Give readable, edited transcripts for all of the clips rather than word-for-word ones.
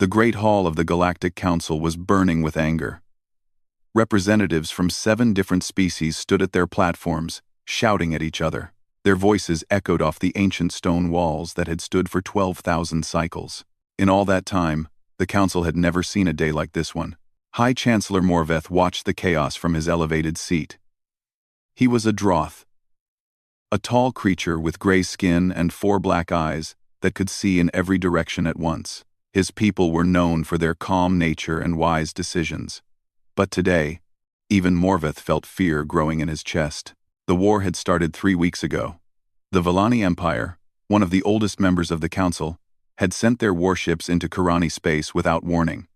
The Great Hall of the Galactic Council was burning with anger. Representatives from 7 different species stood at their platforms, shouting at each other. Their voices echoed off the ancient stone walls that had stood for 12,000 cycles. In all that time, the Council had never seen a day like this one. High Chancellor Morveth watched the chaos from his elevated seat. He was a Droth, a tall creature with gray skin and 4 black eyes that could see in every direction at once. His people were known for their calm nature and wise decisions. But today, even Morveth felt fear growing in his chest. The war had started 3 weeks ago. The Vellani Empire, one of the oldest members of the Council, had sent their warships into Karani space without warning.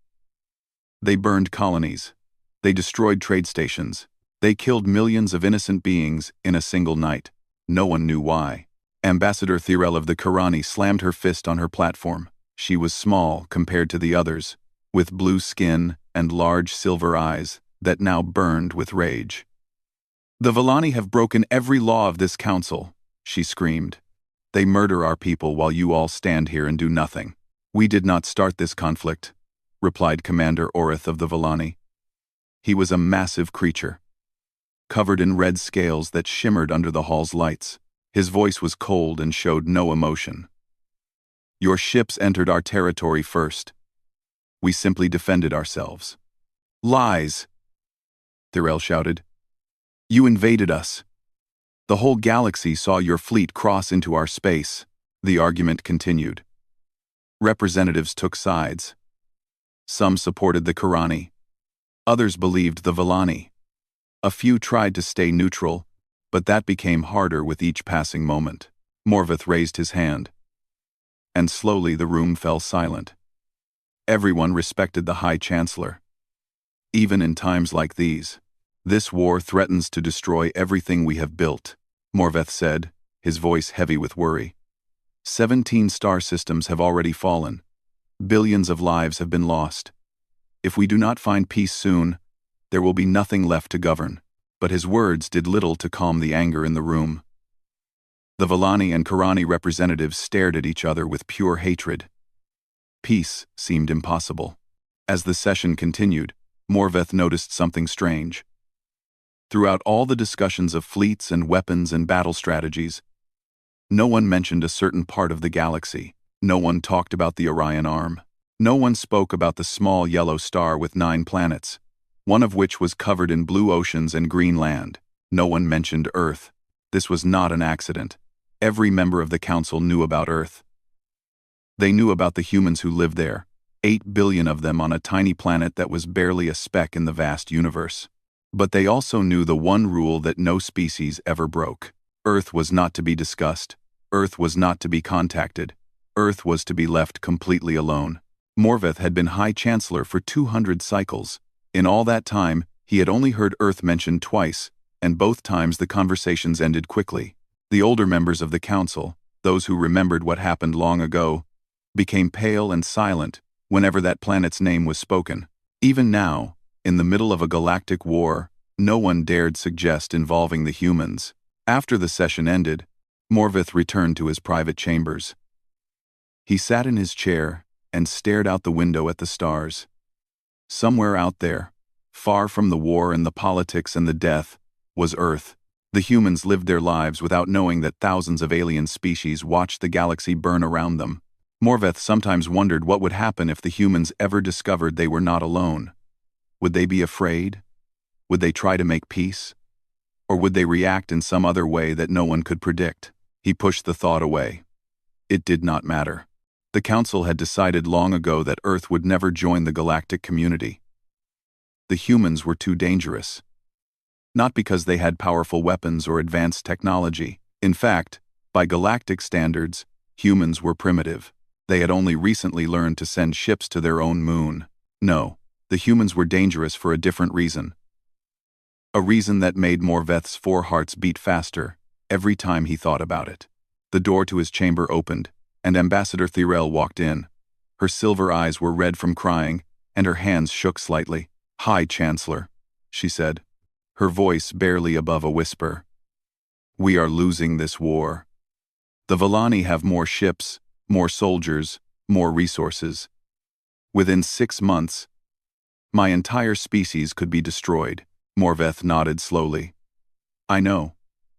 They burned colonies. They destroyed trade stations. They killed millions of innocent beings in a single night. No one knew why. Ambassador Thirel of the Karani slammed her fist on her platform. She was small compared to the others, with blue skin and large silver eyes that now burned with rage. "The Vellani have broken every law of this council," she screamed. "They murder our people while you all stand here and do nothing." "We did not start this conflict," replied Commander Orith of the Vellani. He was a massive creature, covered in red scales that shimmered under the hall's lights. His voice was cold and showed no emotion. "Your ships entered our territory first. We simply defended ourselves." "Lies!" Thirel shouted. "You invaded us. The whole galaxy saw your fleet cross into our space." The argument continued. Representatives took sides. Some supported the Karani. Others believed the Vellani. A few tried to stay neutral, but that became harder with each passing moment. Morveth raised his hand, and slowly the room fell silent. Everyone respected the High Chancellor. Even in times like these, "This war threatens to destroy everything we have built," Morveth said, his voice heavy with worry. 17 star systems have already fallen. Billions of lives have been lost. If we do not find peace soon, there will be nothing left to govern. But his words did little to calm the anger in the room. The Vellani and Karani representatives stared at each other with pure hatred. Peace seemed impossible. As the session continued, Morveth noticed something strange. Throughout all the discussions of fleets and weapons and battle strategies, no one mentioned a certain part of the galaxy. No one talked about the Orion Arm. No one spoke about the small yellow star with 9 planets, one of which was covered in blue oceans and green land. No one mentioned Earth. This was not an accident. Every member of the Council knew about Earth. They knew about the humans who lived there, 8 billion of them on a tiny planet that was barely a speck in the vast universe. But they also knew the one rule that no species ever broke. Earth was not to be discussed. Earth was not to be contacted. Earth was to be left completely alone. Morveth had been High Chancellor for 200 cycles. In all that time, he had only heard Earth mentioned twice, and both times the conversations ended quickly. The older members of the Council, those who remembered what happened long ago, became pale and silent whenever that planet's name was spoken. Even now, in the middle of a galactic war, no one dared suggest involving the humans. After the session ended, Morveth returned to his private chambers. He sat in his chair and stared out the window at the stars. Somewhere out there, far from the war and the politics and the death, was Earth. The humans lived their lives without knowing that thousands of alien species watched the galaxy burn around them. Morveth sometimes wondered what would happen if the humans ever discovered they were not alone. Would they be afraid? Would they try to make peace? Or would they react in some other way that no one could predict? He pushed the thought away. It did not matter. The Council had decided long ago that Earth would never join the galactic community. The humans were too dangerous. Not because they had powerful weapons or advanced technology. In fact, by galactic standards, humans were primitive. They had only recently learned to send ships to their own moon. No, the humans were dangerous for a different reason. A reason that made Morveth's 4 hearts beat faster every time he thought about it. The door to his chamber opened, and Ambassador Thirel walked in. Her silver eyes were red from crying, and her hands shook slightly. "High Chancellor," she said, her voice barely above a whisper. "We are losing this war. The Vellani have more ships, more soldiers, more resources. Within 6 months, my entire species could be destroyed. Morveth nodded slowly. I know.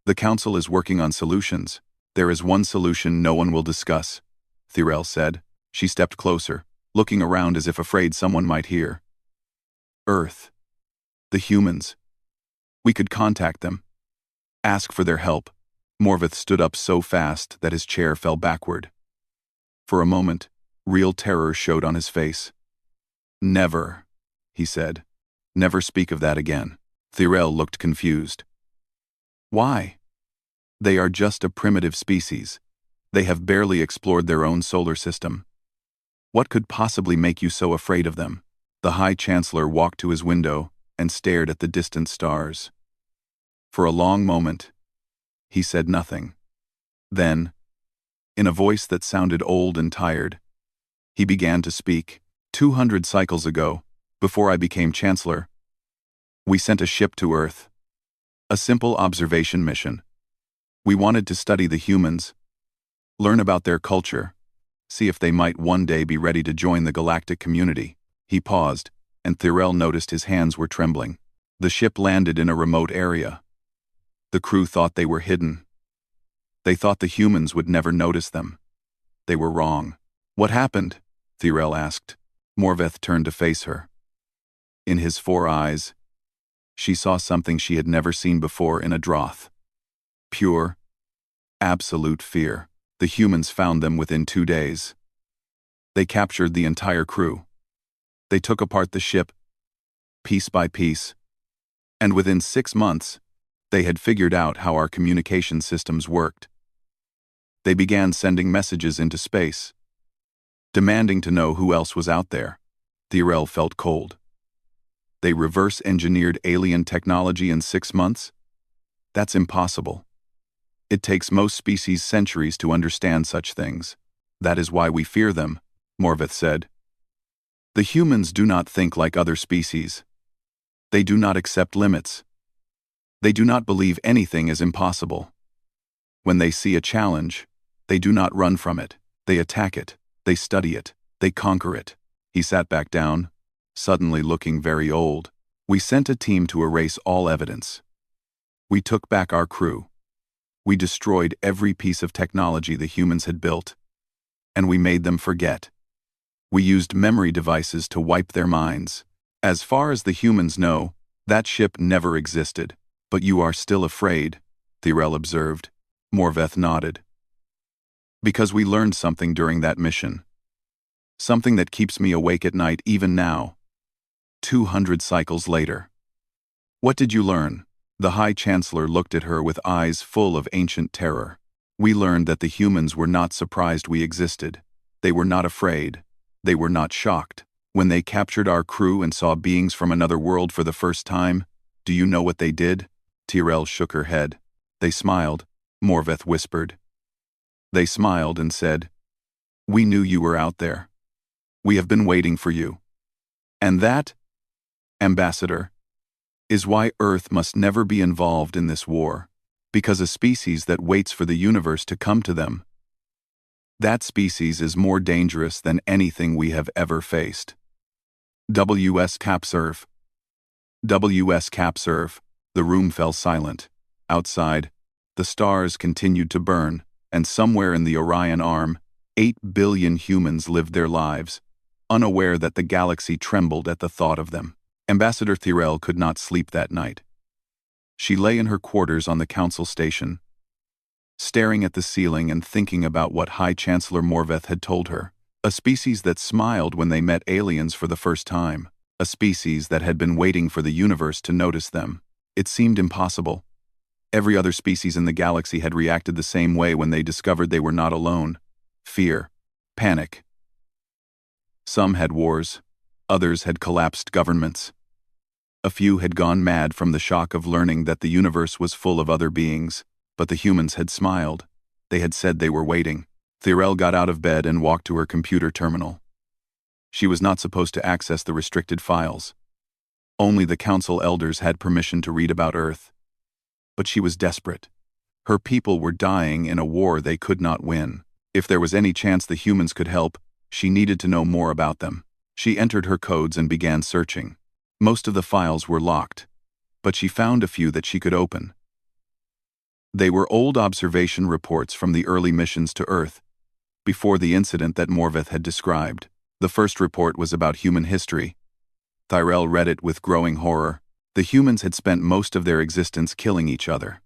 The Council is working on solutions. There is one solution no one will discuss, Thirel said. She stepped closer, looking around as if afraid someone might hear. Earth. The humans. We could contact them. Ask for their help. Morveth stood up so fast that his chair fell backward. For a moment, real terror showed on his face. Never, he said. Never speak of that again. Thirel looked confused. Why? They are just a primitive species. They have barely explored their own solar system. What could possibly make you so afraid of them? The High Chancellor walked to his window and stared at the distant stars. For a long moment, he said nothing. Then, in a voice that sounded old and tired, he began to speak. 200 cycles ago, before I became Chancellor, we sent a ship to Earth. A simple observation mission. We wanted to study the humans, learn about their culture, see if they might one day be ready to join the galactic community. He paused, and Thirel noticed his hands were trembling. The ship landed in a remote area. The crew thought they were hidden. They thought the humans would never notice them. They were wrong. What happened? Thirel asked. Morveth turned to face her. In his 4 eyes, she saw something she had never seen before in a Droth. Pure, absolute fear. The humans found them within 2 days. They captured the entire crew. They took apart the ship, piece by piece, and within 6 months, they had figured out how our communication systems worked. They began sending messages into space, demanding to know who else was out there. Thirel felt cold. They reverse-engineered alien technology in 6 months? That's impossible. It takes most species centuries to understand such things. That is why we fear them, Morveth said. The humans do not think like other species. They do not accept limits. They do not believe anything is impossible. When they see a challenge, they do not run from it. They attack it. They study it. They conquer it. He sat back down, suddenly looking very old. We sent a team to erase all evidence. We took back our crew. We destroyed every piece of technology the humans had built, and we made them forget. We used memory devices to wipe their minds. As far as the humans know, that ship never existed. But you are still afraid, Thirel observed. Morveth nodded. Because we learned something during that mission. Something that keeps me awake at night even now. 200 cycles later. What did you learn? The High Chancellor looked at her with eyes full of ancient terror. We learned that the humans were not surprised we existed. They were not afraid. They were not shocked. When they captured our crew and saw beings from another world for the first time, do you know what they did? Thirel shook her head. They smiled, Morveth whispered. They smiled and said, "We knew you were out there. We have been waiting for you." And that, Ambassador, is why Earth must never be involved in this war, because a species that waits for the universe to come to them, that species is more dangerous than anything we have ever faced. W.S. Capserve. W.S. Capserve. The room fell silent. Outside, the stars continued to burn, and somewhere in the Orion Arm, 8 billion humans lived their lives, unaware that the galaxy trembled at the thought of them. Ambassador Thirel could not sleep that night. She lay in her quarters on the council station, staring at the ceiling and thinking about what High Chancellor Morveth had told her. A species that smiled when they met aliens for the first time. A species that had been waiting for the universe to notice them. It seemed impossible. Every other species in the galaxy had reacted the same way when they discovered they were not alone. Fear. Panic. Some had wars. Others had collapsed governments. A few had gone mad from the shock of learning that the universe was full of other beings, but the humans had smiled. They had said they were waiting. Thirel got out of bed and walked to her computer terminal. She was not supposed to access the restricted files. Only the council elders had permission to read about Earth. But she was desperate. Her people were dying in a war they could not win. If there was any chance the humans could help, she needed to know more about them. She entered her codes and began searching. Most of the files were locked, but she found a few that she could open. They were old observation reports from the early missions to Earth, before the incident that Morveth had described. The first report was about human history. Tyrell read it with growing horror. The humans had spent most of their existence killing each other.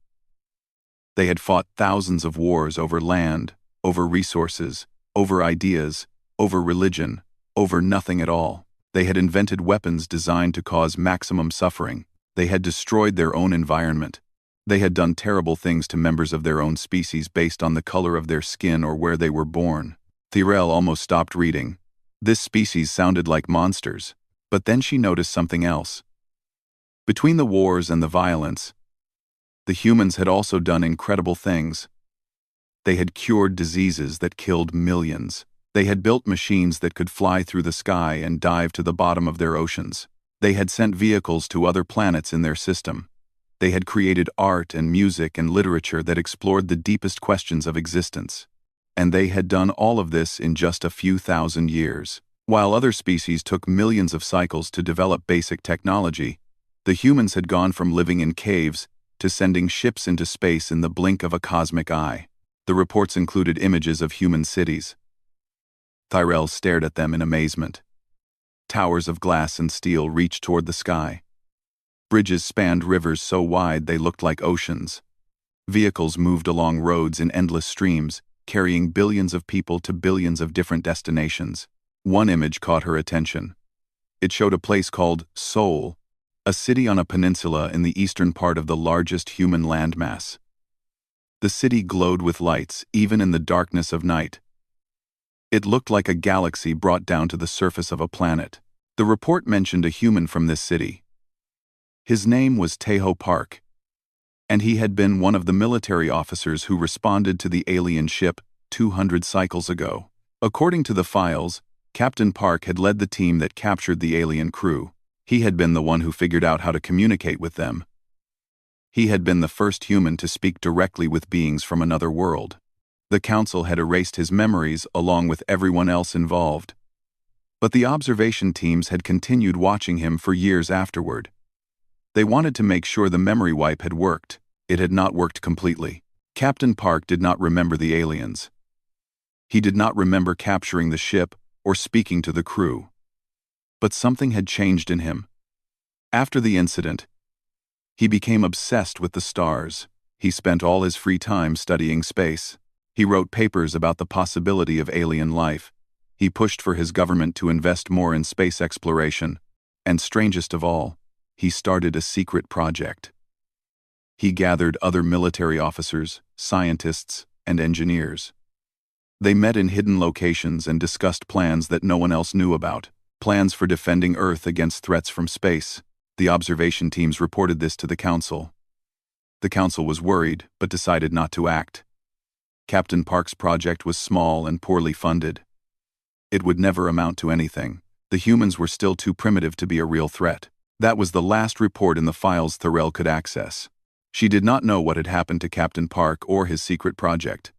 They had fought thousands of wars over land, over resources, over ideas, over religion, over nothing at all. They had invented weapons designed to cause maximum suffering. They had destroyed their own environment. They had done terrible things to members of their own species based on the color of their skin or where they were born. Tyrell almost stopped reading. This species sounded like monsters. But then she noticed something else. Between the wars and the violence, the humans had also done incredible things. They had cured diseases that killed millions. They had built machines that could fly through the sky and dive to the bottom of their oceans. They had sent vehicles to other planets in their system. They had created art and music and literature that explored the deepest questions of existence. And they had done all of this in just a few thousand years. While other species took millions of cycles to develop basic technology, the humans had gone from living in caves to sending ships into space in the blink of a cosmic eye. The reports included images of human cities. Tyrell stared at them in amazement. Towers of glass and steel reached toward the sky. Bridges spanned rivers so wide they looked like oceans. Vehicles moved along roads in endless streams, carrying billions of people to billions of different destinations. One image caught her attention. It showed a place called Seoul, a city on a peninsula in the eastern part of the largest human landmass. The city glowed with lights, even in the darkness of night. It looked like a galaxy brought down to the surface of a planet. The report mentioned a human from this city. His name was Taeho Park, and he had been one of the military officers who responded to the alien ship 200 cycles ago. According to the files, Captain Park had led the team that captured the alien crew. He had been the one who figured out how to communicate with them. He had been the first human to speak directly with beings from another world. The Council had erased his memories along with everyone else involved. But the observation teams had continued watching him for years afterward. They wanted to make sure the memory wipe had worked. It had not worked completely. Captain Park did not remember the aliens. He did not remember capturing the ship or speaking to the crew. But something had changed in him. After the incident, he became obsessed with the stars. He spent all his free time studying space. He wrote papers about the possibility of alien life. He pushed for his government to invest more in space exploration. And strangest of all, he started a secret project. He gathered other military officers, scientists, and engineers. They met in hidden locations and discussed plans that no one else knew about. Plans for defending Earth against threats from space. The observation teams reported this to the Council. The Council was worried, but decided not to act. Captain Park's project was small and poorly funded. It would never amount to anything. The humans were still too primitive to be a real threat. That was the last report in the files Tyrell could access. She did not know what had happened to Captain Park or his secret project.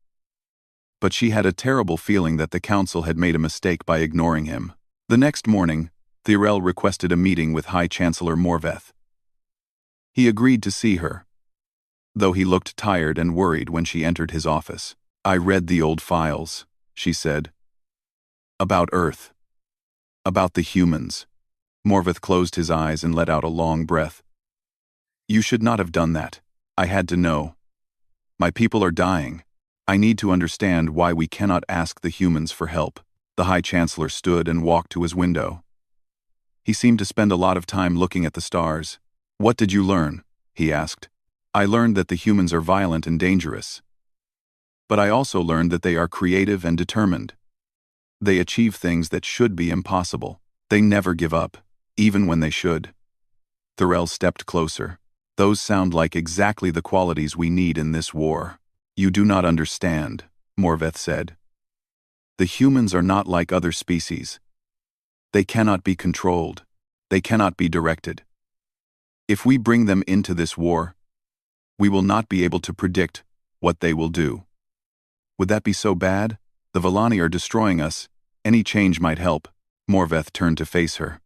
But she had a terrible feeling that the Council had made a mistake by ignoring him. The next morning, Tyrell requested a meeting with High Chancellor Morveth. He agreed to see her, though he looked tired and worried when she entered his office. "I read the old files," she said. "About Earth. About the humans." Morveth closed his eyes and let out a long breath. "You should not have done that. I had to know. My people are dying. I need to understand why we cannot ask the humans for help." The High Chancellor stood and walked to his window. He seemed to spend a lot of time looking at the stars. "What did you learn?" he asked. "I learned that the humans are violent and dangerous. But I also learned that they are creative and determined. They achieve things that should be impossible. They never give up, even when they should." Tyrell stepped closer. "Those sound like exactly the qualities we need in this war." "You do not understand," Morveth said. "The humans are not like other species. They cannot be controlled. They cannot be directed. If we bring them into this war, we will not be able to predict what they will do. Would that be so bad? The Villani are destroying us. Any change might help." Morveth turned to face her.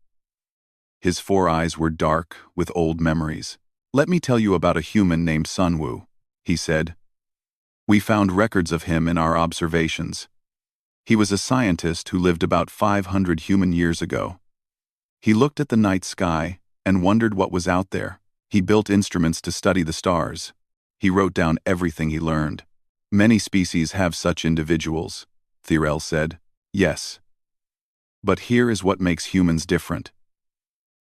His four eyes were dark with old memories. "Let me tell you about a human named Sunwoo," he said. "We found records of him in our observations. He was a scientist who lived about 500 human years ago. He looked at the night sky and wondered what was out there. He built instruments to study the stars. He wrote down everything he learned." "Many species have such individuals," Thirel said. "Yes. But here is what makes humans different.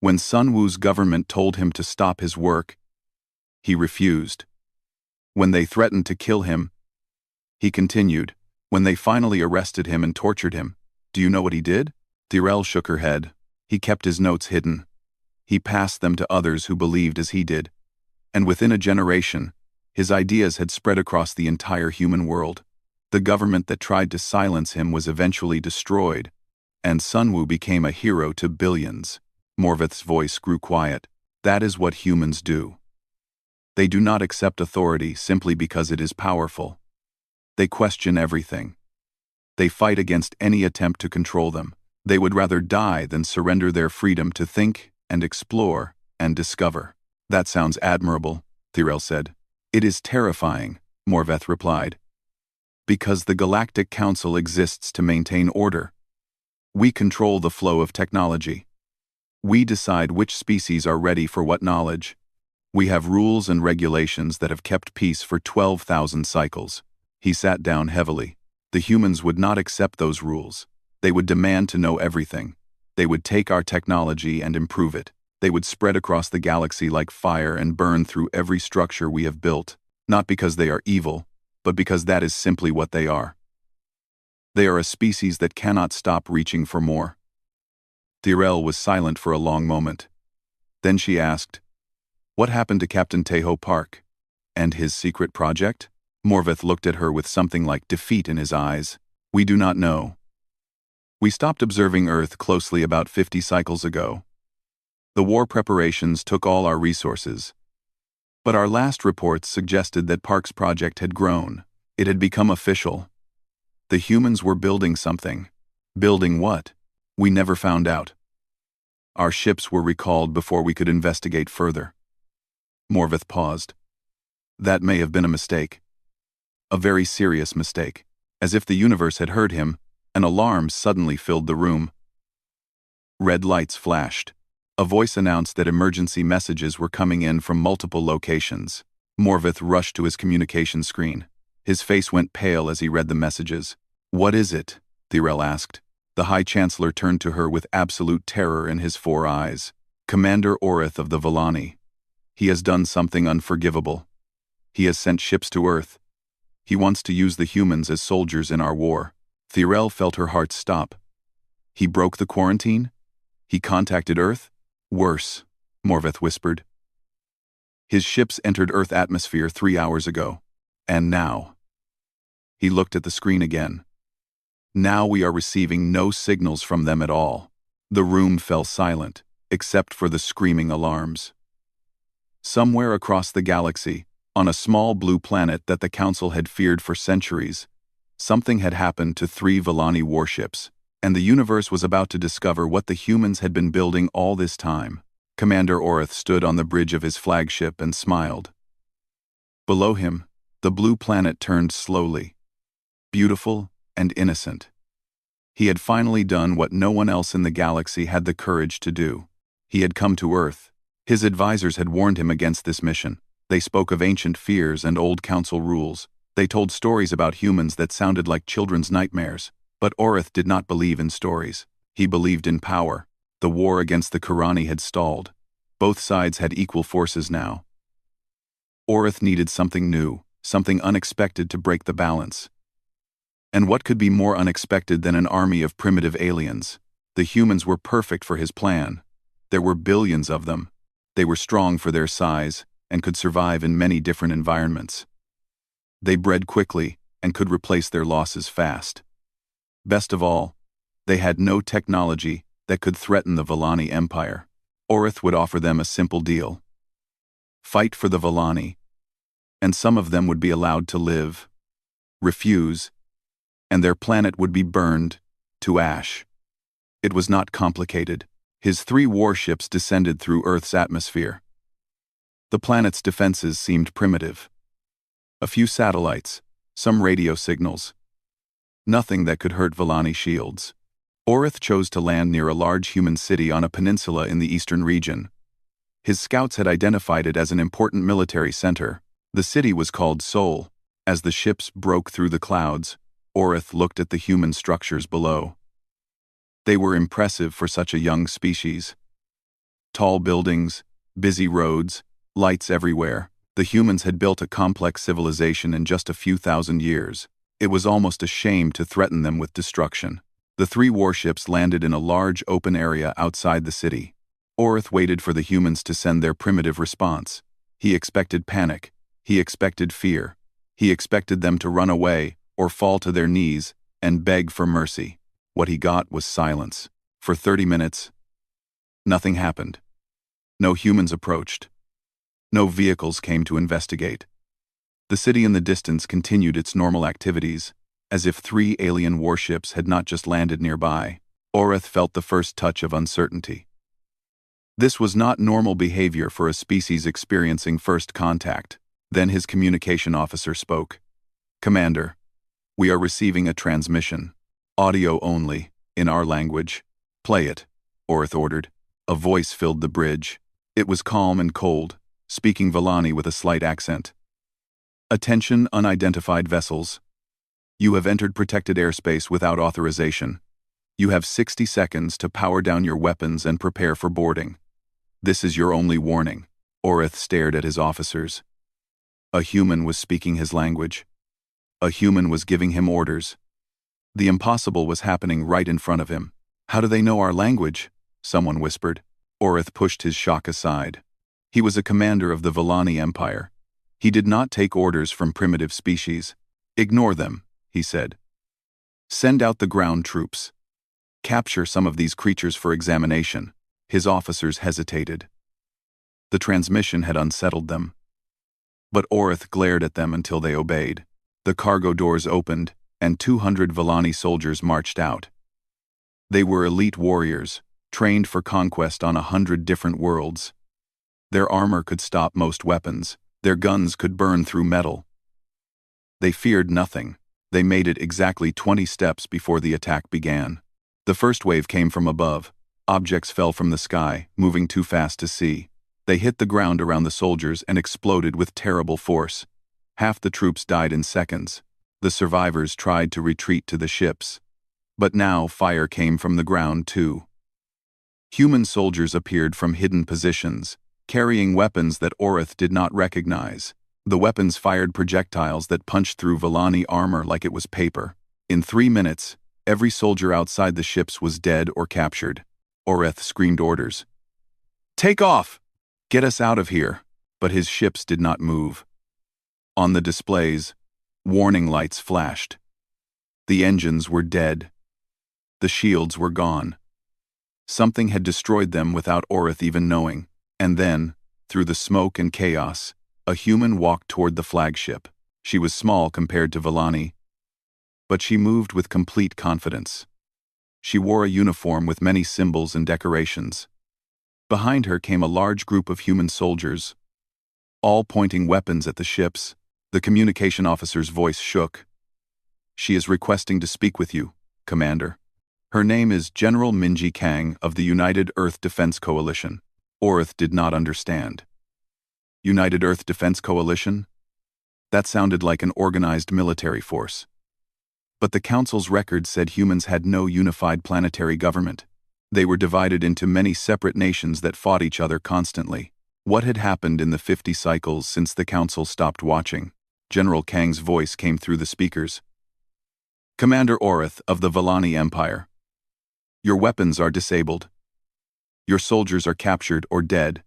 When Sunwoo's government told him to stop his work, he refused. When they threatened to kill him, he continued. When they finally arrested him and tortured him, do you know what he did?" Thirel shook her head. "He kept his notes hidden. He passed them to others who believed as he did. And within a generation, his ideas had spread across the entire human world. The government that tried to silence him was eventually destroyed, and Sunwoo became a hero to billions." Morveth's voice grew quiet. "That is what humans do. They do not accept authority simply because it is powerful. They question everything. They fight against any attempt to control them. They would rather die than surrender their freedom to think and explore and discover." "That sounds admirable," Thirel said. "It is terrifying," Morveth replied. "Because the Galactic Council exists to maintain order. We control the flow of technology. We decide which species are ready for what knowledge. We have rules and regulations that have kept peace for 12,000 cycles." He sat down heavily. "The humans would not accept those rules. They would demand to know everything. They would take our technology and improve it. They would spread across the galaxy like fire and burn through every structure we have built, not because they are evil, but because that is simply what they are. They are a species that cannot stop reaching for more." Thirel was silent for a long moment. Then she asked, "What happened to Captain Teho Park? And his secret project?" Morveth looked at her with something like defeat in his eyes. "We do not know. We stopped observing Earth closely about 50 cycles ago. The war preparations took all our resources. But our last reports suggested that Park's project had grown. It had become official. The humans were building something. Building what? We never found out. Our ships were recalled before we could investigate further." Morveth paused. "That may have been a mistake. A very serious mistake." As if the universe had heard him, an alarm suddenly filled the room. Red lights flashed. A voice announced that emergency messages were coming in from multiple locations. Morveth rushed to his communication screen. His face went pale as he read the messages. "What is it?" Thirel asked. The High Chancellor turned to her with absolute terror in his four eyes. "Commander Orith of the Villani. He has done something unforgivable. He has sent ships to Earth. He wants to use the humans as soldiers in our war." Thirel felt her heart stop. "He broke the quarantine? He contacted Earth?" "Worse," Morveth whispered. "His ships entered Earth atmosphere 3 hours ago. And now." He looked at the screen again. "Now we are receiving no signals from them at all." The room fell silent, except for the screaming alarms. Somewhere across the galaxy, on a small blue planet that the Council had feared for centuries, something had happened to 3 Villani warships, and the universe was about to discover what the humans had been building all this time. Commander Orith stood on the bridge of his flagship and smiled. Below him, the blue planet turned slowly, beautiful and innocent. He had finally done what no one else in the galaxy had the courage to do. He had come to Earth. His advisors had warned him against this mission. They spoke of ancient fears and old council rules. They told stories about humans that sounded like children's nightmares. But Orith did not believe in stories. He believed in power. The war against the Qurani had stalled. Both sides had equal forces now. Orith needed something new, something unexpected to break the balance. And what could be more unexpected than an army of primitive aliens? The humans were perfect for his plan. There were billions of them. They were strong for their size and could survive in many different environments. They bred quickly and could replace their losses fast. Best of all, they had no technology that could threaten the Villani Empire. Orith would offer them a simple deal. Fight for the Villani, and some of them would be allowed to live. Refuse, and their planet would be burned to ash. It was not complicated. His 3 warships descended through Earth's atmosphere. The planet's defenses seemed primitive. A few satellites, some radio signals. Nothing that could hurt Villani shields. Orith chose to land near a large human city on a peninsula in the eastern region. His scouts had identified it as an important military center. The city was called Sol. As the ships broke through the clouds, Orith looked at the human structures below. They were impressive for such a young species. Tall buildings, busy roads, lights everywhere. The humans had built a complex civilization in just a few thousand years. It was almost a shame to threaten them with destruction. The 3 warships landed in a large open area outside the city. Orith waited for the humans to send their primitive response. He expected panic. He expected fear. He expected them to run away or fall to their knees and beg for mercy. What he got was silence. For 30 minutes, nothing happened. No humans approached. No vehicles came to investigate. The city in the distance continued its normal activities, as if 3 alien warships had not just landed nearby. Orith felt the first touch of uncertainty. This was not normal behavior for a species experiencing first contact. Then his communication officer spoke. "Commander, we are receiving a transmission. Audio only, in our language. Play it," Orith ordered. A voice filled the bridge. It was calm and cold, speaking Villani with a slight accent. "Attention, unidentified vessels. You have entered protected airspace without authorization. You have 60 seconds to power down your weapons and prepare for boarding. This is your only warning." Orith stared at his officers. A human was speaking his language. A human was giving him orders. The impossible was happening right in front of him. "How do they know our language?" someone whispered. Orith pushed his shock aside. He was a commander of the Villani Empire. He did not take orders from primitive species. "Ignore them," he said. "Send out the ground troops. Capture some of these creatures for examination." His officers hesitated. The transmission had unsettled them. But Orith glared at them until they obeyed. The cargo doors opened, and 200 Villani soldiers marched out. They were elite warriors, trained for conquest on 100 different worlds. Their armor could stop most weapons. Their guns could burn through metal. They feared nothing. They made it exactly 20 steps before the attack began. The first wave came from above. Objects fell from the sky, moving too fast to see. They hit the ground around the soldiers and exploded with terrible force. Half the troops died in seconds. The survivors tried to retreat to the ships. But now fire came from the ground too. Human soldiers appeared from hidden positions, carrying weapons that Orith did not recognize. The weapons fired projectiles that punched through Villani armor like it was paper. In 3 minutes, every soldier outside the ships was dead or captured. Orith screamed orders. "Take off! Get us out of here!" But his ships did not move. On the displays, warning lights flashed. The engines were dead. The shields were gone. Something had destroyed them without Orith even knowing. And then, through the smoke and chaos, a human walked toward the flagship. She was small compared to Villani, but she moved with complete confidence. She wore a uniform with many symbols and decorations. Behind her came a large group of human soldiers, all pointing weapons at the ships. The communication officer's voice shook. "She is requesting to speak with you, Commander. Her name is General Minji Kang of the United Earth Defense Coalition." Orith did not understand. United Earth Defense Coalition? That sounded like an organized military force. But the Council's records said humans had no unified planetary government. They were divided into many separate nations that fought each other constantly. What had happened in the 50 cycles since the Council stopped watching? General Kang's voice came through the speakers. "Commander Orith of the Villani Empire. Your weapons are disabled. Your soldiers are captured or dead.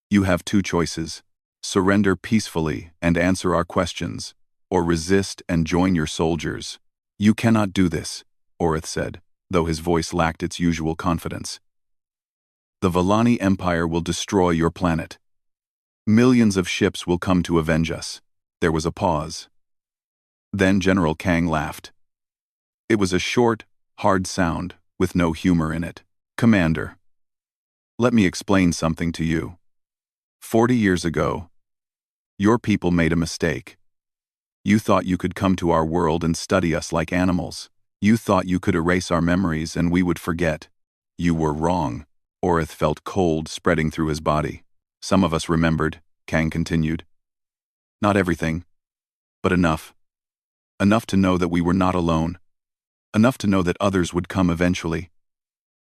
You have 2 choices. Surrender peacefully and answer our questions, or resist and join your soldiers." "You cannot do this," Orith said, though his voice lacked its usual confidence. "The Villani Empire will destroy your planet. Millions of ships will come to avenge us." There was a pause. Then General Kang laughed. It was a short, hard sound, with no humor in it. "Commander, let me explain something to you. 40 years ago, your people made a mistake. You thought you could come to our world and study us like animals. You thought you could erase our memories and we would forget. You were wrong." Orith felt cold spreading through his body. "Some of us remembered," Kang continued. "Not everything, but enough. Enough to know that we were not alone. Enough to know that others would come eventually.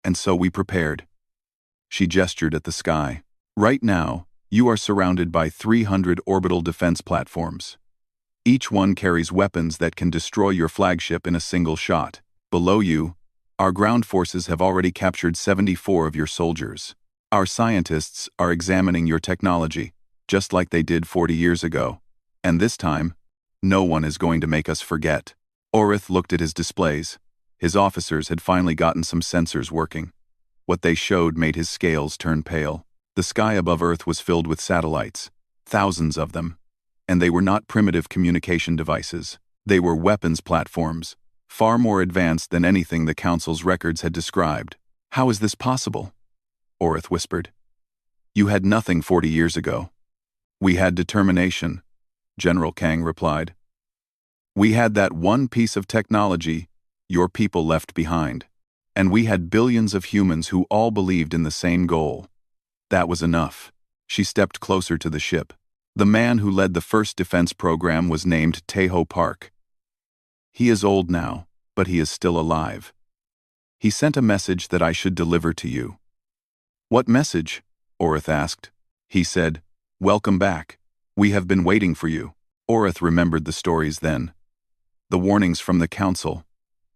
And so we prepared." She gestured at the sky. "Right now, you are surrounded by 300 orbital defense platforms. Each one carries weapons that can destroy your flagship in a single shot. Below you, our ground forces have already captured 74 of your soldiers. Our scientists are examining your technology, just like they did 40 years ago. And this time, no one is going to make us forget." Orith looked at his displays. His officers had finally gotten some sensors working. What they showed made his scales turn pale. The sky above Earth was filled with satellites, thousands of them. And they were not primitive communication devices. They were weapons platforms, far more advanced than anything the Council's records had described. "How is this possible?" Orith whispered. "You had nothing 40 years ago." "We had determination," General Kang replied. "We had that one piece of technology your people left behind. And we had billions of humans who all believed in the same goal. That was enough." She stepped closer to the ship. The man who led the first defense program was named Taeho Park. "He is old now, but he is still alive. He sent a message that I should deliver to you." "What message?" Orith asked. He said, "Welcome back. We have been waiting for you." Orith remembered the stories then. The warnings from the Council.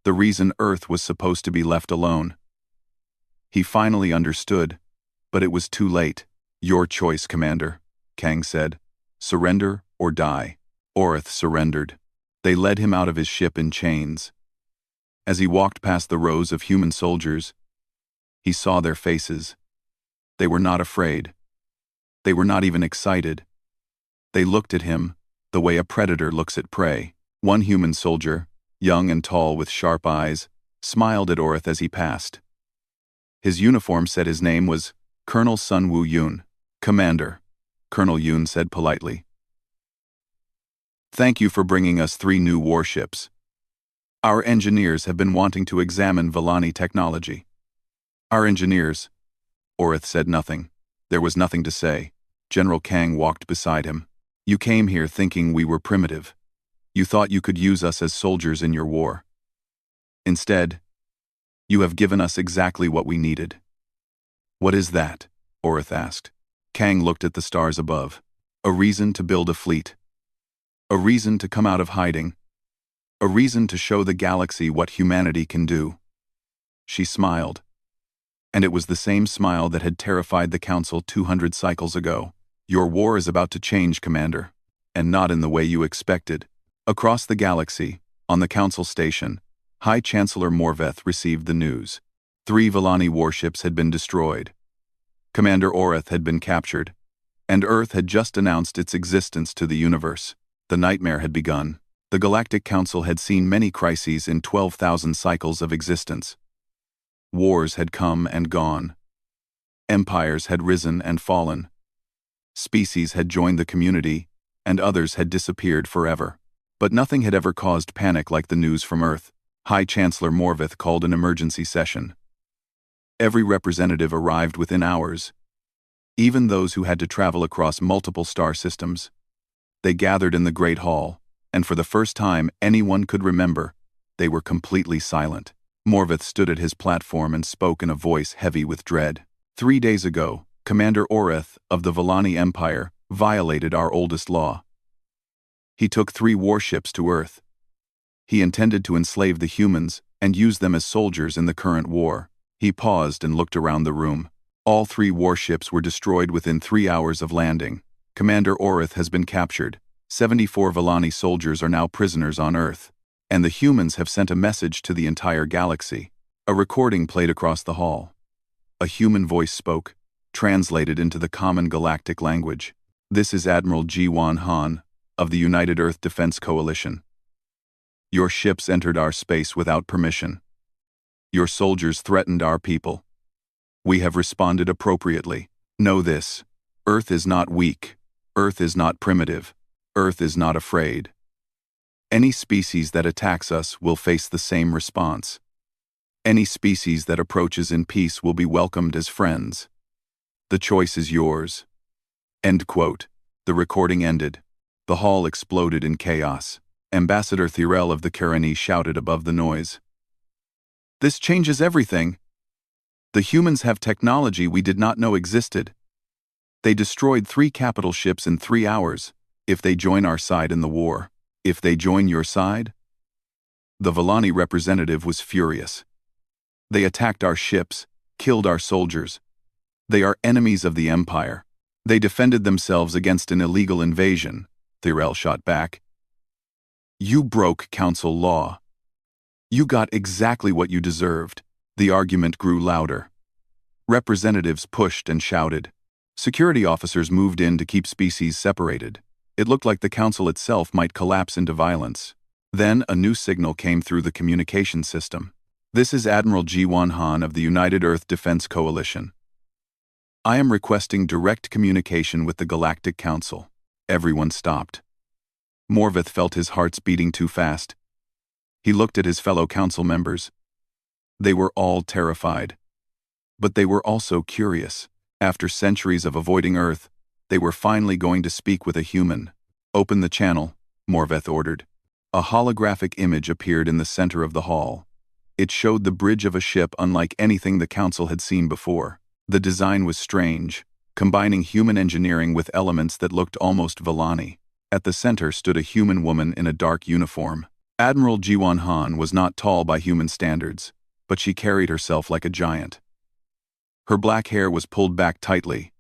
The reason Earth was supposed to be left alone. He finally understood, but it was too late. "Your choice, Commander," Kang said. "Surrender or die." Orith surrendered. They led him out of his ship in chains. As he walked past the rows of human soldiers, he saw their faces. They were not afraid. They were not even excited. They looked at him the way a predator looks at prey. One human soldier, young and tall with sharp eyes, smiled at Orith as he passed. His uniform said his name was Colonel Sun Woo Yoon. "Commander," Colonel Yoon said politely. "Thank you for bringing us 3 new warships. Our engineers have been wanting to examine Villani technology." "Our engineers?" Orith said nothing. There was nothing to say. General Kang walked beside him. "You came here thinking we were primitive. You thought you could use us as soldiers in your war. Instead, you have given us exactly what we needed." "What is that?" Orith asked. Kang looked at the stars above. "A reason to build a fleet. A reason to come out of hiding. A reason to show the galaxy what humanity can do." She smiled. And it was the same smile that had terrified the Council 200 cycles ago. "Your war is about to change, Commander. And not in the way you expected." Across the galaxy, on the Council station, High Chancellor Morveth received the news. 3 Villani warships had been destroyed. Commander Orith had been captured, and Earth had just announced its existence to the universe. The nightmare had begun. The Galactic Council had seen many crises in 12,000 cycles of existence. Wars had come and gone. Empires had risen and fallen. Species had joined the community, and others had disappeared forever. But nothing had ever caused panic like the news from Earth. High Chancellor Morveth called an emergency session. Every representative arrived within hours, even those who had to travel across multiple star systems. They gathered in the Great Hall, and for the first time anyone could remember, they were completely silent. Morveth stood at his platform and spoke in a voice heavy with dread. 3 days ago, Commander Orith of the Villani Empire violated our oldest law. He took 3 warships to Earth. He intended to enslave the humans and use them as soldiers in the current war. He paused and looked around the room. All 3 warships were destroyed within 3 hours of landing. Commander Orith has been captured. 74 Villani soldiers are now prisoners on Earth. And the humans have sent a message to the entire galaxy. A recording played across the hall. A human voice spoke, translated into the common galactic language. "This is Admiral Ji-Wan Han, of the United Earth Defense Coalition. Your ships entered our space without permission. Your soldiers threatened our people. We have responded appropriately. Know this. Earth is not weak. Earth is not primitive. Earth is not afraid. Any species that attacks us will face the same response. Any species that approaches in peace will be welcomed as friends. The choice is yours." End quote. The recording ended. The hall exploded in chaos. Ambassador Thirel of the Karani shouted above the noise. "This changes everything. The humans have technology we did not know existed. They destroyed 3 capital ships in 3 hours. If they join our side in the war, if they join your side?" The Villani representative was furious. "They attacked our ships, killed our soldiers. They are enemies of the Empire. They defended themselves against an illegal invasion," Thirel shot back. "You broke council law. You got exactly what you deserved." The argument grew louder. Representatives pushed and shouted. Security officers moved in to keep species separated. It looked like the council itself might collapse into violence. Then a new signal came through the communication system. "This is Admiral Ji-Won Han of the United Earth Defense Coalition. I am requesting direct communication with the Galactic Council." Everyone stopped. Morveth felt his hearts beating too fast. He looked at his fellow council members. They were all terrified. But they were also curious. After centuries of avoiding Earth, they were finally going to speak with a human. "Open the channel," Morveth ordered. A holographic image appeared in the center of the hall. It showed the bridge of a ship unlike anything the council had seen before. The design was strange, combining human engineering with elements that looked almost Villani. At the center stood a human woman in a dark uniform. Admiral Ji-Won Han was not tall by human standards, but she carried herself like a giant. Her black hair was pulled back tightly.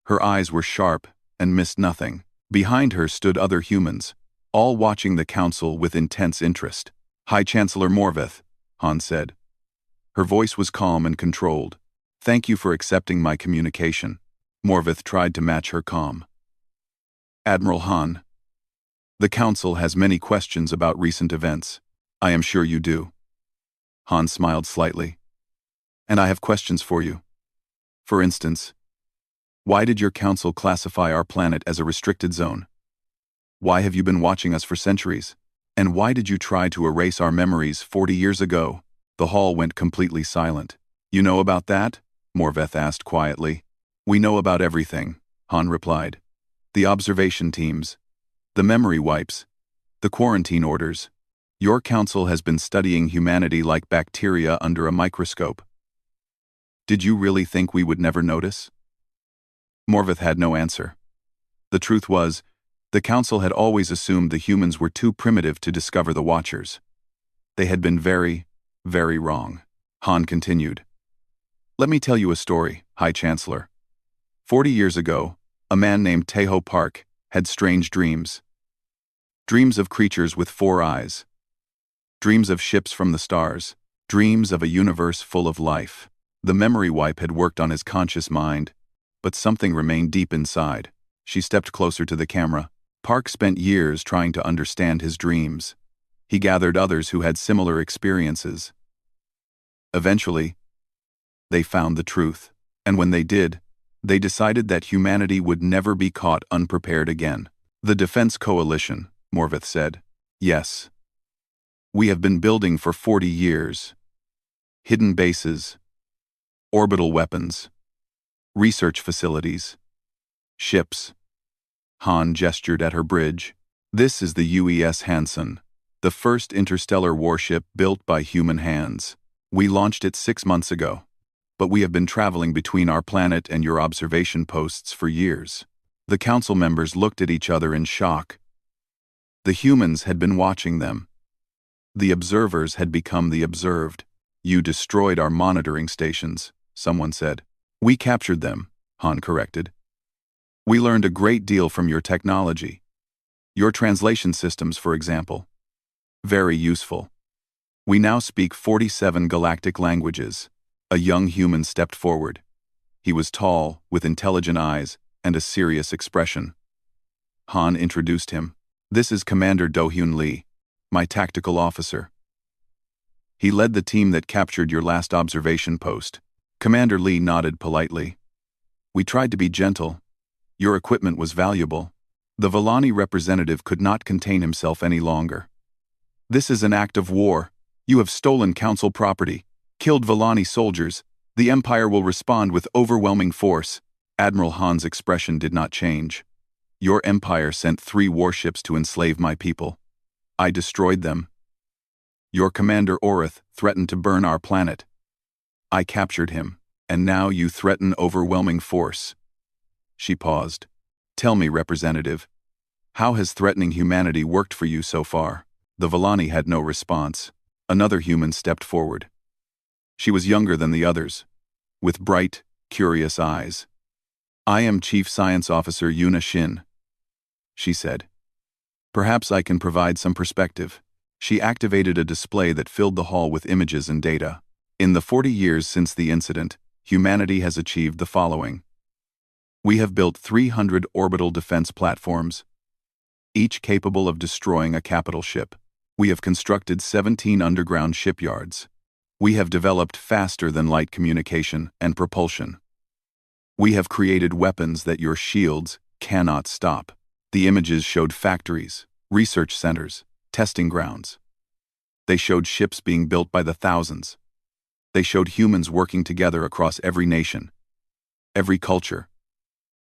Her eyes were sharp and missed nothing. Behind her stood other humans, all watching the council with intense interest. "High Chancellor Morveth," Han said. Her voice was calm and controlled. "Thank you for accepting my communication." Morveth tried to match her calm. "Admiral Han, the council has many questions about recent events. I am sure you do." Han smiled slightly. "And I have questions for you. For instance, why did your council classify our planet as a restricted zone? Why have you been watching us for centuries? And why did you try to erase our memories 40 years ago?" The hall went completely silent. "You know about that?" Morveth asked quietly. "We know about everything," Han replied. "The observation teams, the memory wipes, the quarantine orders. Your council has been studying humanity like bacteria under a microscope. Did you really think we would never notice?" Morveth had no answer. The truth was, the council had always assumed the humans were too primitive to discover the Watchers. They had been very, very wrong. Han continued. "Let me tell you a story, High Chancellor. 40 years ago, a man named Taeho Park had strange dreams. Dreams of creatures with 4 eyes. Dreams of ships from the stars. Dreams of a universe full of life. The memory wipe had worked on his conscious mind, but something remained deep inside." She stepped closer to the camera. "Park spent years trying to understand his dreams. He gathered others who had similar experiences. Eventually, they found the truth. And when they did, they decided that humanity would never be caught unprepared again." "The Defense Coalition," Morveth said. "Yes. We have been building for 40 years. Hidden bases, orbital weapons, research facilities, ships." Han gestured at her bridge. "This is the UES Hansen, the first interstellar warship built by human hands. We launched it 6 months ago, but we have been traveling between our planet and your observation posts for years." The council members looked at each other in shock. The humans had been watching them. The observers had become the observed. "You destroyed our monitoring stations," someone said. "We captured them," Han corrected. "We learned a great deal from your technology. Your translation systems, for example. Very useful. We now speak 47 galactic languages." A young human stepped forward. He was tall, with intelligent eyes, and a serious expression. Han introduced him. "This is Commander Do-Hyun Lee, my tactical officer." He led the team that captured your last observation post. Commander Lee nodded politely. We tried to be gentle. Your equipment was valuable. The Villani representative could not contain himself any longer. This is an act of war. You have stolen Council property, killed Villani soldiers. The Empire will respond with overwhelming force. Admiral Han's expression did not change. Your Empire sent 3 warships to enslave my people. I destroyed them. Your Commander Orith threatened to burn our planet. I captured him, and now you threaten overwhelming force. She paused. Tell me, Representative, how has threatening humanity worked for you so far? The Villani had no response. Another human stepped forward. She was younger than the others, with bright, curious eyes. I am Chief Science Officer Yuna Shin, she said. Perhaps I can provide some perspective. She activated a display that filled the hall with images and data. In the 40 years since the incident, humanity has achieved the following. We have built 300 orbital defense platforms, each capable of destroying a capital ship. We have constructed 17 underground shipyards. We have developed faster-than-light communication and propulsion. We have created weapons that your shields cannot stop. The images showed factories, research centers, testing grounds. They showed ships being built by the thousands. They showed humans working together across every nation, every culture,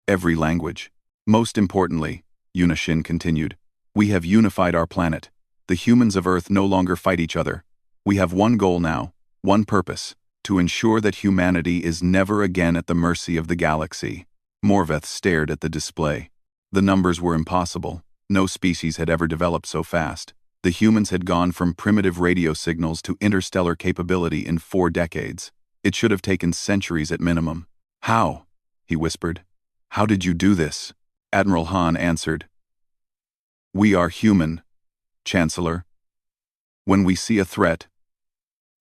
every language. Most importantly, Yuna Shin continued, we have unified our planet. The humans of Earth no longer fight each other. We have one goal now, one purpose, to ensure that humanity is never again at the mercy of the galaxy. Morveth stared at the display. The numbers were impossible. No species had ever developed so fast. The humans had gone from primitive radio signals to interstellar capability in 4 decades. It should have taken centuries at minimum. How? He whispered. How did you do this? Admiral Han answered. We are human, Chancellor. When we see a threat,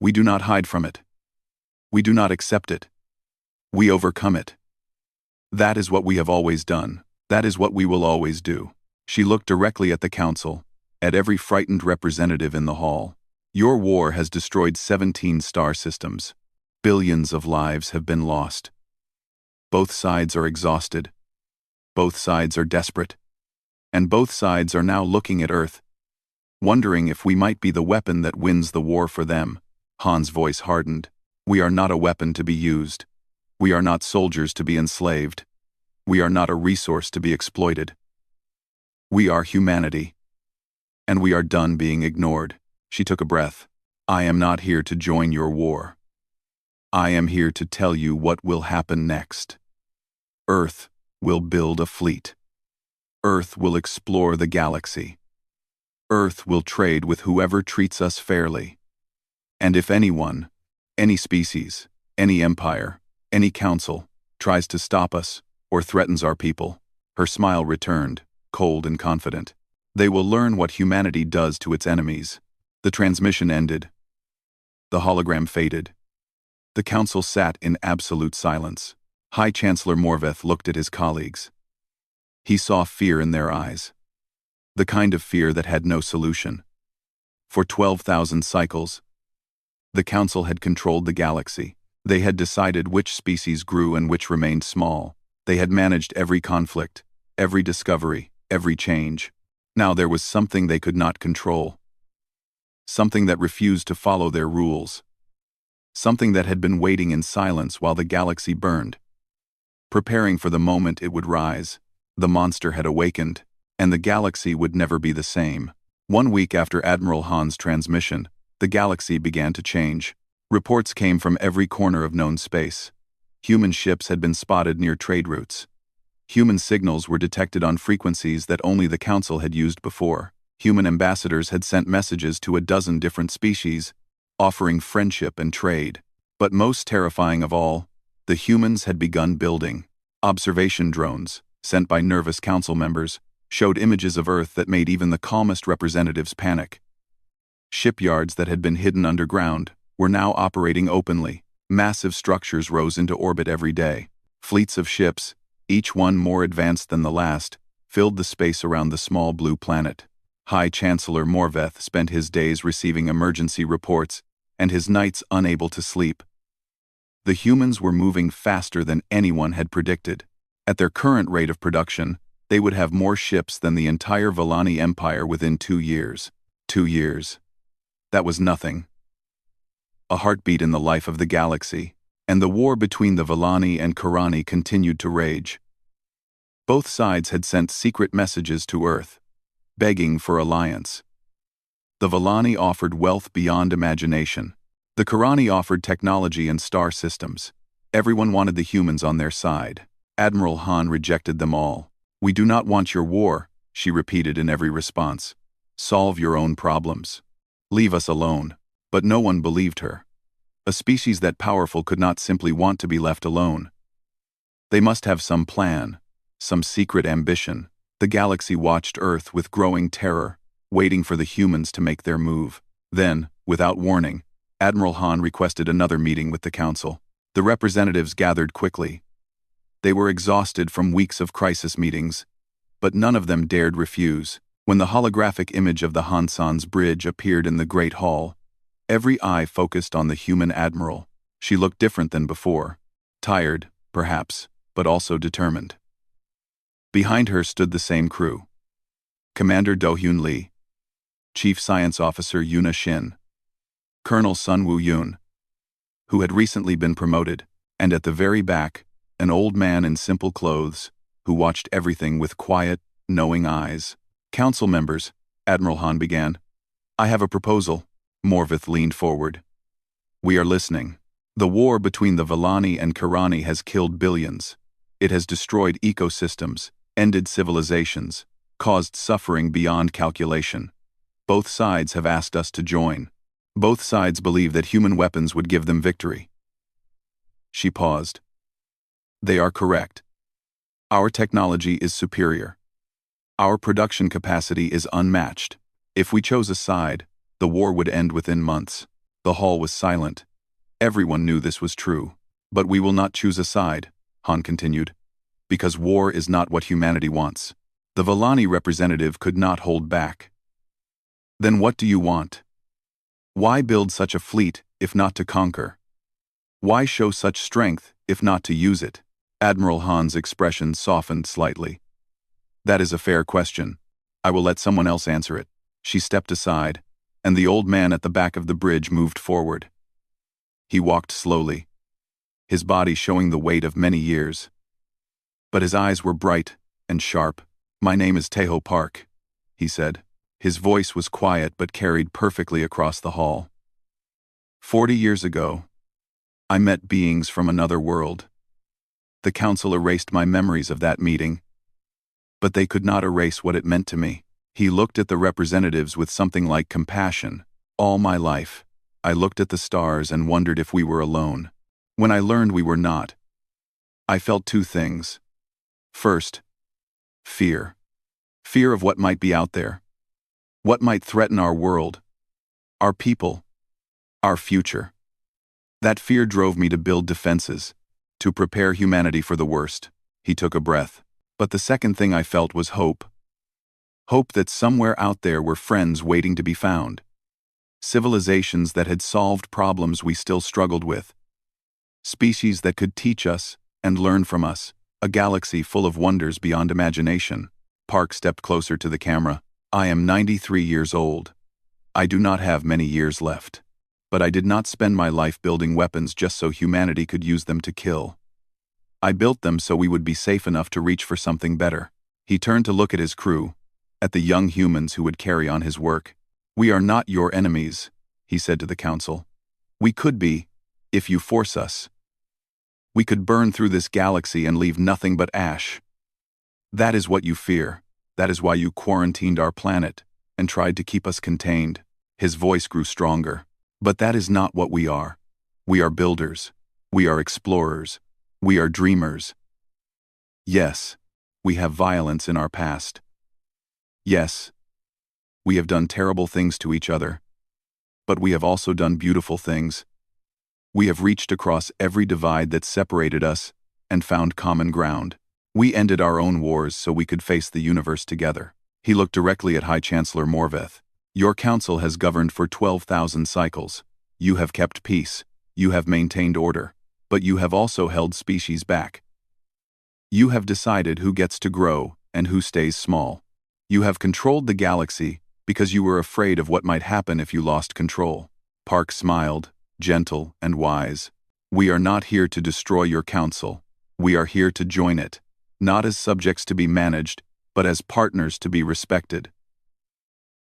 we do not hide from it. We do not accept it. We overcome it. That is what we have always done. That is what we will always do. She looked directly at the Council, at every frightened representative in the hall. Your war has destroyed 17 star systems. Billions of lives have been lost. Both sides are exhausted. Both sides are desperate. And both sides are now looking at Earth, wondering if we might be the weapon that wins the war for them. Han's voice hardened. We are not a weapon to be used. We are not soldiers to be enslaved. We are not a resource to be exploited. We are humanity. And we are done being ignored. She took a breath. I am not here to join your war. I am here to tell you what will happen next. Earth will build a fleet. Earth will explore the galaxy. Earth will trade with whoever treats us fairly. And if anyone, any species, any empire, any council, tries to stop us or threatens our people, her smile returned, cold and confident. They will learn what humanity does to its enemies. The transmission ended. The hologram faded. The council sat in absolute silence. High Chancellor Morveth looked at his colleagues. He saw fear in their eyes. The kind of fear that had no solution. For 12,000 cycles, the council had controlled the galaxy. They had decided which species grew and which remained small. They had managed every conflict, every discovery, every change. Now there was something they could not control. Something that refused to follow their rules. Something that had been waiting in silence while the galaxy burned. Preparing for the moment it would rise. The monster had awakened, and the galaxy would never be the same. 1 week after Admiral Han's transmission, the galaxy began to change. Reports came from every corner of known space. Human ships had been spotted near trade routes. Human signals were detected on frequencies that only the Council had used before. Human ambassadors had sent messages to a dozen different species, offering friendship and trade. But most terrifying of all, the humans had begun building. Observation drones, sent by nervous Council members, showed images of Earth that made even the calmest representatives panic. Shipyards that had been hidden underground were now operating openly. Massive structures rose into orbit every day. Fleets of ships, each one more advanced than the last, filled the space around the small blue planet. High Chancellor Morveth spent his days receiving emergency reports, and his nights unable to sleep. The humans were moving faster than anyone had predicted. At their current rate of production, they would have more ships than the entire Villani Empire within 2 years. 2 years. That was nothing. A heartbeat in the life of the galaxy, and the war between the Villani and Karani continued to rage. Both sides had sent secret messages to Earth, begging for alliance. The Villani offered wealth beyond imagination. The Karani offered technology and star systems. Everyone wanted the humans on their side. Admiral Han rejected them all. "We do not want your war," she repeated in every response. "Solve your own problems. Leave us alone." But no one believed her. A species that powerful could not simply want to be left alone. They must have some plan, some secret ambition. The galaxy watched Earth with growing terror, waiting for the humans to make their move. Then, without warning, Admiral Han requested another meeting with the Council. The representatives gathered quickly. They were exhausted from weeks of crisis meetings, but none of them dared refuse. When the holographic image of the Hansan's bridge appeared in the Great Hall, every eye focused on the human admiral. She looked different than before. Tired, perhaps, but also determined. Behind her stood the same crew. Commander Do-Hyun Lee, Chief Science Officer Yuna Shin, Colonel Sun Woo-Yoon, who had recently been promoted, and at the very back, an old man in simple clothes, who watched everything with quiet, knowing eyes. "Council members," Admiral Han began. "I have a proposal." Morvith leaned forward. "We are listening. The war between the Villani and Karani has killed billions. It has destroyed ecosystems, ended civilizations, caused suffering beyond calculation. Both sides have asked us to join. Both sides believe that human weapons would give them victory." She paused. "They are correct. Our technology is superior. Our production capacity is unmatched. If we chose a side, the war would end within months." The hall was silent. Everyone knew this was true. "But we will not choose a side," Han continued, "because war is not what humanity wants." The Villani representative could not hold back. "Then what do you want? Why build such a fleet, if not to conquer? Why show such strength, if not to use it?" Admiral Han's expression softened slightly. "That is a fair question. I will let someone else answer it." She stepped aside, and the old man at the back of the bridge moved forward. He walked slowly, his body showing the weight of many years. But his eyes were bright and sharp. "My name is Taeho Park," he said. His voice was quiet but carried perfectly across the hall. 40 years ago, I met beings from another world. The Council erased my memories of that meeting, but they could not erase what it meant to me." He looked at the representatives with something like compassion. "All my life, I looked at the stars and wondered if we were alone. When I learned we were not, I felt two things. First, fear. Fear of what might be out there. What might threaten our world, our people, our future. That fear drove me to build defenses, to prepare humanity for the worst." He took a breath. "But the second thing I felt was hope. Hope that somewhere out there were friends waiting to be found. Civilizations that had solved problems we still struggled with. Species that could teach us and learn from us. A galaxy full of wonders beyond imagination." Park stepped closer to the camera. "I am 93 years old. I do not have many years left. But I did not spend my life building weapons just so humanity could use them to kill. I built them so we would be safe enough to reach for something better." He turned to look at his crew, at the young humans who would carry on his work. "We are not your enemies," he said to the Council. "We could be, if you force us. We could burn through this galaxy and leave nothing but ash. That is what you fear. That is why you quarantined our planet and tried to keep us contained." His voice grew stronger. "But that is not what we are. We are builders. We are explorers. We are dreamers. Yes, we have violence in our past. Yes, we have done terrible things to each other. But we have also done beautiful things. We have reached across every divide that separated us and found common ground. We ended our own wars so we could face the universe together." He looked directly at High Chancellor Morveth. "Your council has governed for 12,000 cycles. You have kept peace, you have maintained order, but you have also held species back. You have decided who gets to grow and who stays small. You have controlled the galaxy because you were afraid of what might happen if you lost control. Park smiled, gentle and wise. We are not here to destroy your council. We are here to join it, not as subjects to be managed, but as partners to be respected.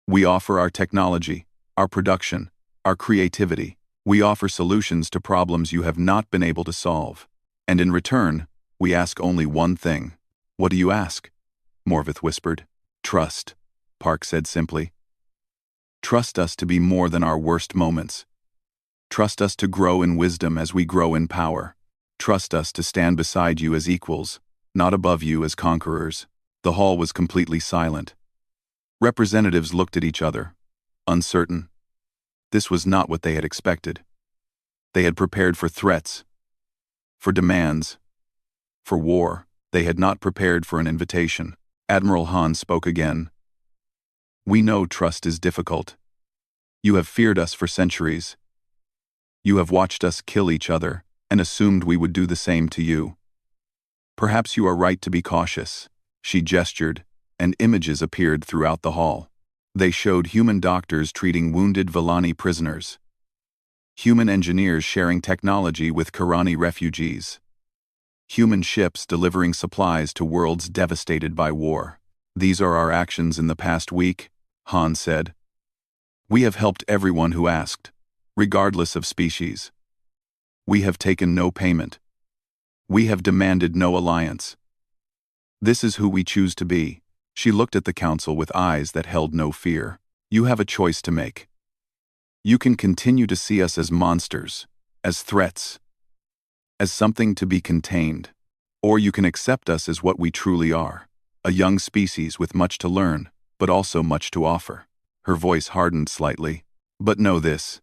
We offer our technology, our production, our creativity. We offer solutions to problems you have not been able to solve. And in return, we ask only one thing. What do you ask? Morvith whispered. Trust, Park said simply. Trust us to be more than our worst moments. Trust us to grow in wisdom as we grow in power. Trust us to stand beside you as equals, not above you as conquerors. The hall was completely silent. Representatives looked at each other, uncertain. This was not what they had expected. They had prepared for threats, for demands, for war. They had not prepared for an invitation. Admiral Han spoke again. We know trust is difficult. You have feared us for centuries. You have watched us kill each other and assumed we would do the same to you. Perhaps you are right to be cautious. She gestured, and images appeared throughout the hall. They showed human doctors treating wounded Villani prisoners, human engineers sharing technology with Karani refugees, human ships delivering supplies to worlds devastated by war. These are our actions in the past week, Han said. We have helped everyone who asked, regardless of species. We have taken no payment. We have demanded no alliance. This is who we choose to be. She looked at the council with eyes that held no fear. You have a choice to make. You can continue to see us as monsters, as threats, as something to be contained, or you can accept us as what we truly are, a young species with much to learn, but also much to offer. Her voice hardened slightly. But know this.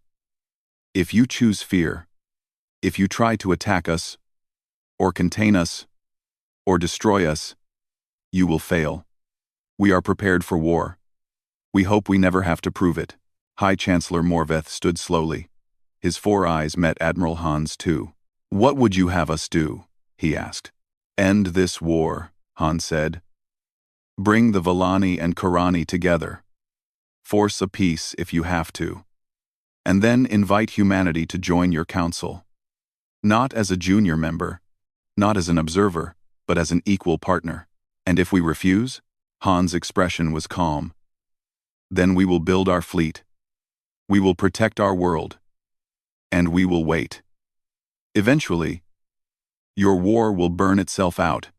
If you choose fear, if you try to attack us, or contain us, or destroy us, you will fail. We are prepared for war. We hope we never have to prove it. High Chancellor Morveth stood slowly. His 4 eyes met Admiral Han's too. What would you have us do? He asked. End this war, Han said. Bring the Villani and Karani together. Force a peace if you have to. And then invite humanity to join your council. Not as a junior member, not as an observer, but as an equal partner. And if we refuse? Han's expression was calm. Then we will build our fleet. We will protect our world. And we will wait. Eventually, your war will burn itself out.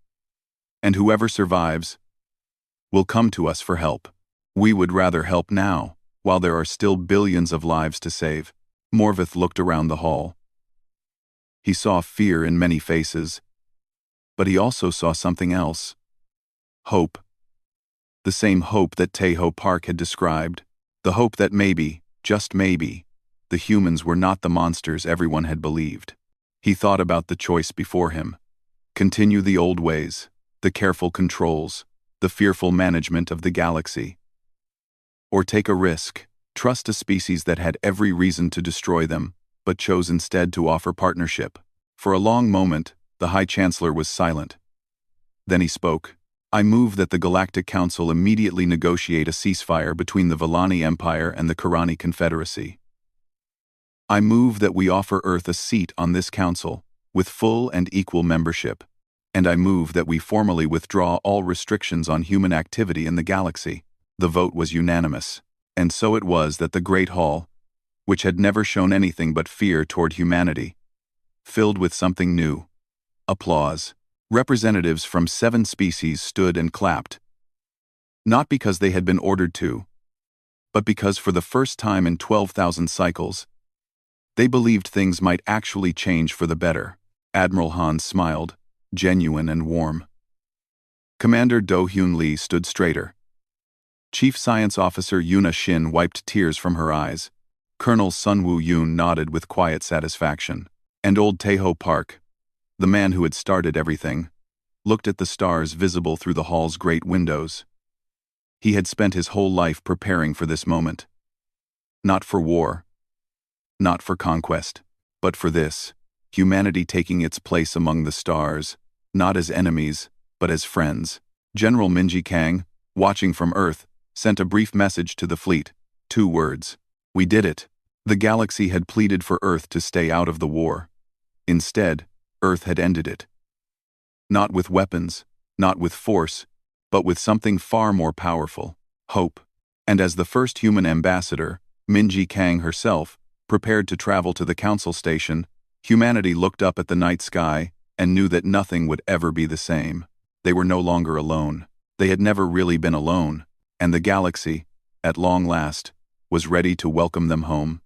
And whoever survives will come to us for help. We would rather help now, while there are still billions of lives to save. Morveth looked around the hall. He saw fear in many faces, but he also saw something else. Hope. The same hope that Tejo Park had described. The hope that maybe, just maybe, the humans were not the monsters everyone had believed. He thought about the choice before him. Continue the old ways, the careful controls, the fearful management of the galaxy. Or take a risk, trust a species that had every reason to destroy them, but chose instead to offer partnership. For a long moment, the High Chancellor was silent. Then he spoke. I move that the Galactic Council immediately negotiate a ceasefire between the Villani Empire and the Karani Confederacy. I move that we offer Earth a seat on this council, with full and equal membership. And I move that we formally withdraw all restrictions on human activity in the galaxy. The vote was unanimous. And so it was that the Great Hall, which had never shown anything but fear toward humanity, filled with something new. Applause. Representatives from 7 species stood and clapped. Not because they had been ordered to, but because for the first time in 12,000 cycles, they believed things might actually change for the better. Admiral Han smiled, genuine and warm. Commander Do Hyun Lee stood straighter. Chief Science Officer Yuna Shin wiped tears from her eyes. Colonel Sun Woo Yoon nodded with quiet satisfaction. And old Tejo Park, the man who had started everything, looked at the stars visible through the hall's great windows. He had spent his whole life preparing for this moment. Not for war, not for conquest, but for this, humanity taking its place among the stars, not as enemies, but as friends. General Minji Kang, watching from Earth, sent a brief message to the fleet. 2 words. We did it. The galaxy had pleaded for Earth to stay out of the war. Instead, Earth had ended it. Not with weapons, not with force, but with something far more powerful: hope. And as the first human ambassador, Minji Kang herself, prepared to travel to the council station, humanity looked up at the night sky and knew that nothing would ever be the same. They were no longer alone. They had never really been alone, and the galaxy, at long last, was ready to welcome them home.